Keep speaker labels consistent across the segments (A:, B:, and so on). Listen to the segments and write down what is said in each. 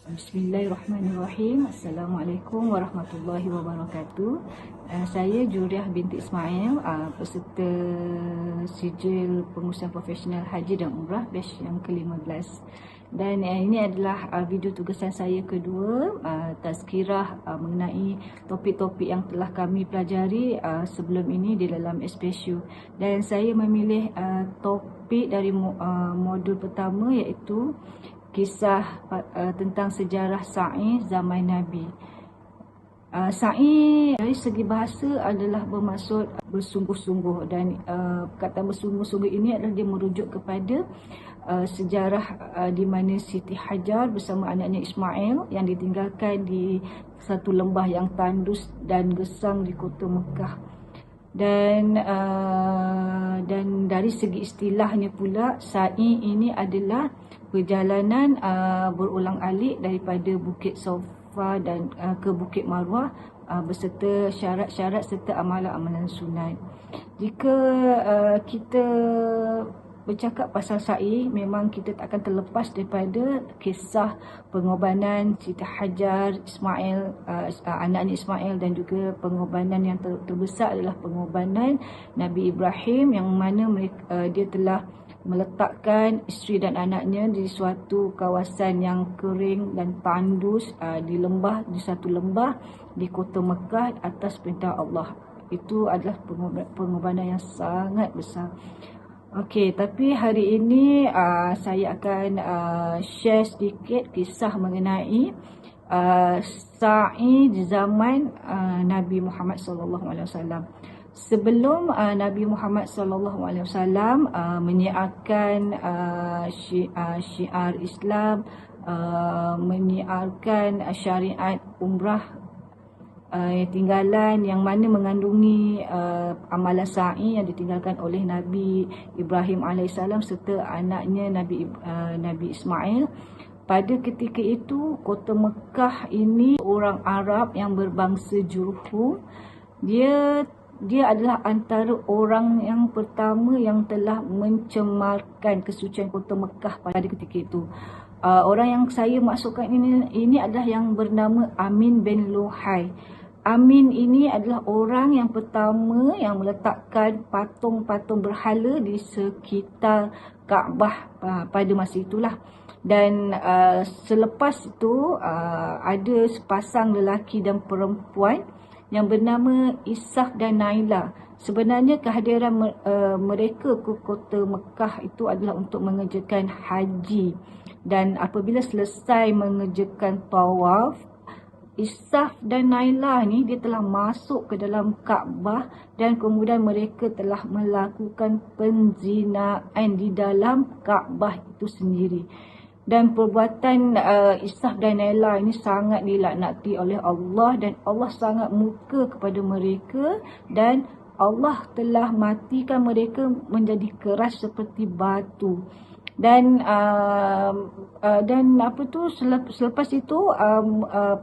A: Bismillahirrahmanirrahim. Assalamualaikum warahmatullahi wabarakatuh. Saya Juriah binti Ismail, peserta sijil pengurusan profesional haji dan umrah batch yang ke-15. Dan ini adalah video tugasan saya kedua, tazkirah mengenai topik-topik yang telah kami pelajari sebelum ini di dalam SPSU. Dan saya memilih topik dari modul pertama, iaitu kisah tentang sejarah sa'i zaman Nabi. Sa'i dari segi bahasa adalah bermaksud bersungguh-sungguh, dan perkataan bersungguh-sungguh ini adalah dia merujuk kepada sejarah di mana Siti Hajar bersama anaknya Ismail yang ditinggalkan di satu lembah yang tandus dan gesang di kota Mekah. Dan dari segi istilahnya pula, sa'i ini adalah perjalanan berulang-alik daripada Bukit Safa dan ke Bukit Marwah beserta syarat-syarat serta amalan-amalan sunat. Jika kita bercakap pasal sa'i, memang kita tak akan terlepas daripada kisah pengorbanan Siti Hajar, Ismail, anaknya Ismail, dan juga pengorbanan yang terbesar adalah pengorbanan Nabi Ibrahim, yang mana dia telah meletakkan isteri dan anaknya di suatu kawasan yang kering dan tandus di satu lembah di kota Mekah atas perintah Allah. Itu adalah pengorbanan yang sangat besar. Okey, tapi hari ini saya akan share sedikit kisah mengenai sa'i di zaman Nabi Muhammad SAW. Sebelum Nabi Muhammad SAW menyiarkan syiar Islam, menyiarkan syariat umrah tinggalan yang mana mengandungi amalan sa'i yang ditinggalkan oleh Nabi Ibrahim AS serta anaknya Nabi Ismail. Pada ketika itu, kota Mekah ini orang Arab yang berbangsa Jurhum. Dia adalah antara orang yang pertama yang telah mencemarkan kesucian kota Mekah pada ketika itu. Orang yang saya maksudkan ini adalah yang bernama Amin bin Luhai. Amin ini adalah orang yang pertama yang meletakkan patung-patung berhala di sekitar Kaabah pada masa itulah. Dan selepas itu ada sepasang lelaki dan perempuan yang bernama Ishaq dan Naila. Sebenarnya kehadiran mereka ke kota Mekah itu adalah untuk mengerjakan haji. Dan apabila selesai mengerjakan tawaf, Ishaq dan Naila ni dia telah masuk ke dalam Kaabah dan kemudian mereka telah melakukan penzinaan di dalam Kaabah itu sendiri. Dan perbuatan Ishaq dan Naila ini sangat dilaknati oleh Allah, dan Allah sangat murka kepada mereka, dan Allah telah matikan mereka menjadi keras seperti batu. Dan selepas itu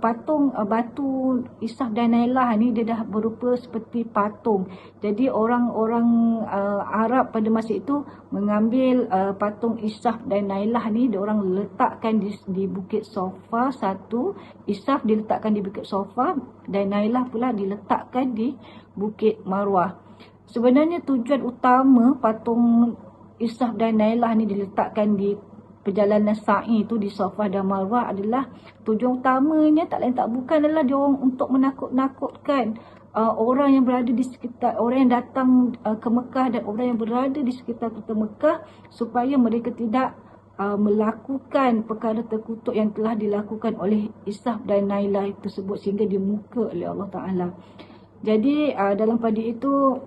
A: patung batu Ishaq dan Naila ni dia dah berupa seperti patung. Jadi orang-orang Arab pada masa itu mengambil patung Ishaq dan Naila ni, dia orang letakkan di Bukit Safa satu. Ishaq diletakkan di Bukit Safa dan Naila pula diletakkan di Bukit Marwah. Sebenarnya tujuan utama patung Ishaq dan Naila ni diletakkan di perjalanan sa'i itu di Safa dan Marwah adalah tujuan utamanya tak lain tak bukan adalah dia orang untuk menakut-nakutkan orang yang berada di sekitar, orang yang datang ke Mekah dan orang yang berada di sekitar kota Mekah, supaya mereka tidak melakukan perkara terkutuk yang telah dilakukan oleh Ishaq dan Naila tersebut, sehingga dimurka oleh Allah Ta'ala. Jadi dalam pada itu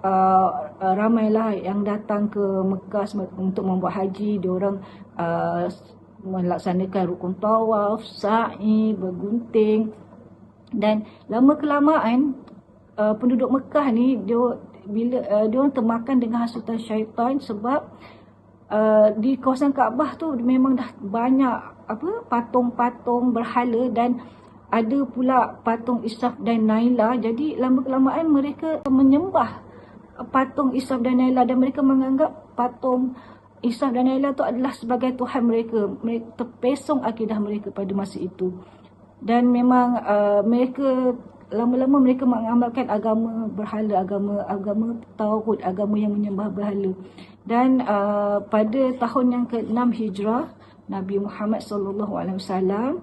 A: ramailah yang datang ke Mekah untuk membuat haji. Diorang melaksanakan rukun tawaf, sa'i, bergunting. Dan lama kelamaan penduduk Mekah ni diorang termakan dengan hasutan syaitan, sebab di kawasan Kaabah tu memang dah banyak patung-patung berhala, dan ada pula patung Ishaq dan Naila. Jadi lama-kelamaan mereka menyembah patung Ishaq dan Naila, dan mereka menganggap patung Isa dan Naila tu adalah sebagai Tuhan mereka. Mereka terpesong akidah mereka pada masa itu. Dan memang mereka lama-lama mereka mengamalkan agama berhala, agama tauhid, agama yang menyembah berhala. Dan pada tahun yang ke-6 Hijrah, Nabi Muhammad SAW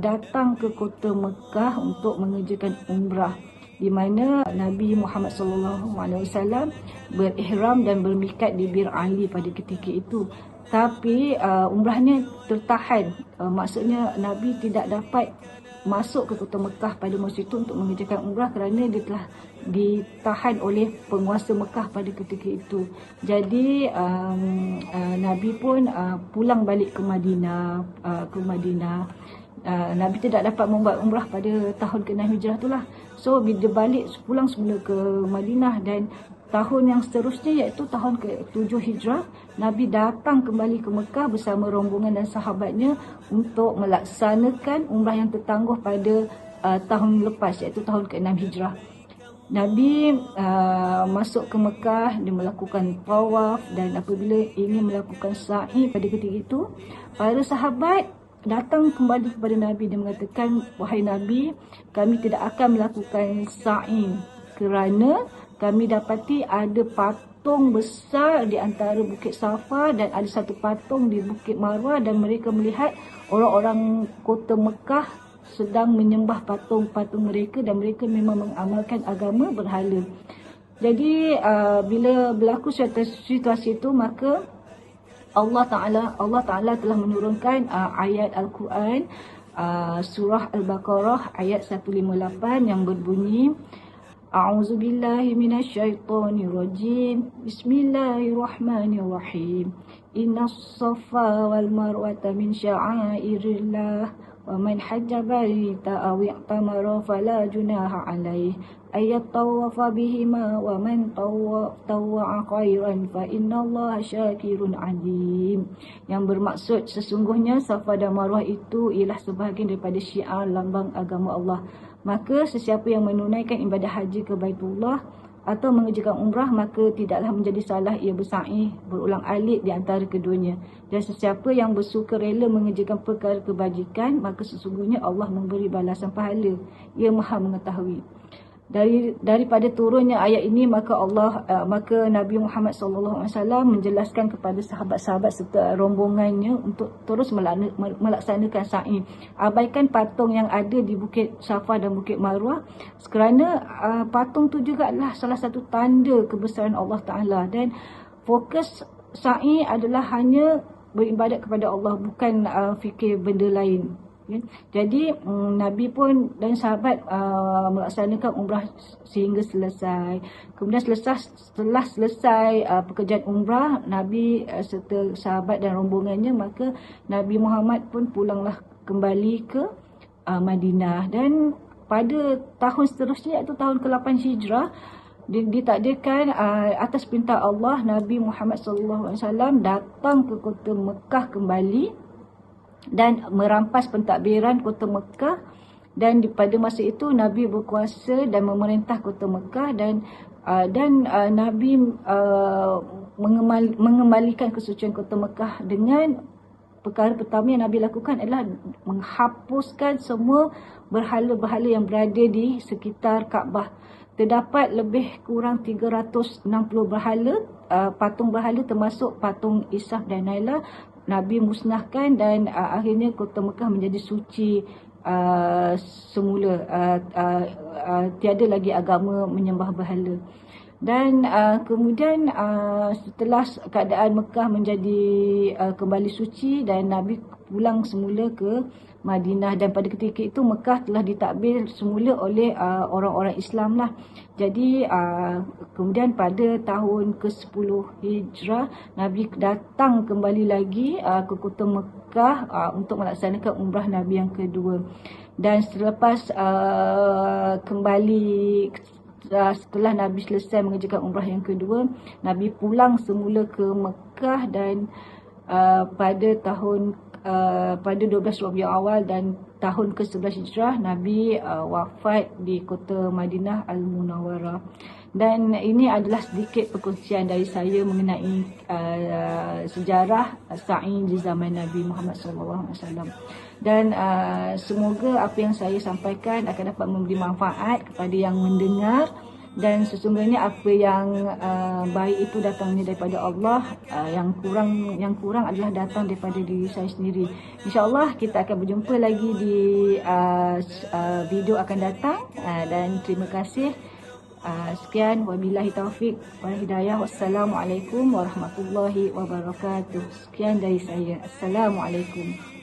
A: datang ke kota Mekah untuk mengerjakan umrah, di mana Nabi Muhammad SAW berihram dan bermikat di Bir Ali pada ketika itu. Tapi umrahnya tertahan. Maksudnya Nabi tidak dapat masuk ke kota Mekah pada masa itu untuk mengerjakan umrah kerana dia telah ditahan oleh penguasa Mekah pada ketika itu. Jadi Nabi pun pulang balik ke Madinah. Nabi tidak dapat membuat umrah pada tahun ke-6 Hijrah itulah. So bila dia balik pulang semula ke Madinah, dan tahun yang seterusnya iaitu tahun ke-7 Hijrah, Nabi datang kembali ke Mekah bersama rombongan dan sahabatnya untuk melaksanakan umrah yang tertangguh pada tahun lepas, iaitu tahun ke-6 Hijrah. Nabi masuk ke Mekah, dia melakukan tawaf, dan apabila ingin melakukan sa'i pada ketika itu, para sahabat datang kembali kepada Nabi dan mengatakan, wahai Nabi, kami tidak akan melakukan sa'i kerana kami dapati ada patung besar di antara Bukit Safa dan ada satu patung di Bukit Marwah, dan mereka melihat orang-orang kota Mekah sedang menyembah patung-patung mereka, dan mereka memang mengamalkan agama berhala. Jadi bila berlaku situasi itu, maka Allah Ta'ala telah menurunkan ayat Al-Quran, surah Al-Baqarah ayat 158 yang berbunyi, A'udzu billahi minasyaitonir rajim. Bismillahirrahmanirrahim. Innas safa wal marwata min sya'airillah wa man hajja baita aw i'tamara fala junaha alaihi ayattawafa bihima wa man tawwa'a khairan fa innallaha syakirun alim. Yang bermaksud sesungguhnya Safa dan Marwah itu ialah sebahagian daripada syiar lambang agama Allah. Maka sesiapa yang menunaikan ibadah haji ke Baitullah atau mengerjakan umrah, maka tidaklah menjadi salah ia bersa'i berulang alik di antara keduanya. Dan sesiapa yang bersuka rela mengerjakan perkara kebajikan, maka sesungguhnya Allah memberi balasan pahala. Ia Maha mengetahui. Daripada turunnya ayat ini, maka Nabi Muhammad SAW menjelaskan kepada sahabat-sahabat serta rombongannya untuk terus melaksanakan sa'i. Abaikan patung yang ada di Bukit Safa dan Bukit Marwah, kerana patung tu juga adalah salah satu tanda kebesaran Allah Ta'ala, dan fokus sa'i adalah hanya beribadat kepada Allah, bukan fikir benda lain. Jadi Nabi pun dan sahabat melaksanakan umrah sehingga selesai. Kemudian setelah selesai pekerjaan umrah, Nabi serta sahabat dan rombongannya, maka Nabi Muhammad pun pulanglah kembali ke Madinah. Dan pada tahun seterusnya, iaitu tahun ke-8 Hijrah, ditakdirkan atas perintah Allah, Nabi Muhammad SAW datang ke kota Mekah kembali dan merampas pentadbiran kota Mekah. Dan pada masa itu Nabi berkuasa dan memerintah kota Mekah, dan Nabi mengembalikan kesucian kota Mekah dengan perkara pertama yang Nabi lakukan adalah menghapuskan semua berhala-berhala yang berada di sekitar Kaabah. Terdapat lebih kurang 360 berhala, patung berhala termasuk patung Isa dan Naila. Nabi musnahkan, dan akhirnya kota Mekah menjadi suci semula. Tiada lagi agama menyembah berhala. Dan kemudian setelah keadaan Mekah menjadi kembali suci, dan Nabi pulang semula ke Madinah, dan pada ketika itu Mekah telah ditadbir semula oleh orang-orang Islam lah. Jadi kemudian pada tahun ke-10 Hijrah, Nabi datang kembali lagi ke kota Mekah untuk melaksanakan umrah Nabi yang kedua. Dan selepas setelah Nabi selesai mengerjakan umrah yang kedua, Nabi pulang semula ke Mekah, dan pada tahun pada 12 Rabiul Awal dan tahun ke-11 Hijrah Nabi wafat di kota Madinah Al-Munawwarah. Dan ini adalah sedikit perkongsian dari saya mengenai sejarah sa'i di zaman Nabi Muhammad SAW. Dan semoga apa yang saya sampaikan akan dapat memberi manfaat kepada yang mendengar. Dan sesungguhnya apa yang baik itu datangnya daripada Allah, yang kurang adalah datang daripada diri saya sendiri. InsyaAllah kita akan berjumpa lagi di video akan datang, dan terima kasih. Sekian, wabillahi taufik wal hidayah. Wassalamualaikum warahmatullahi wabarakatuh. Sekian dari saya. Assalamualaikum.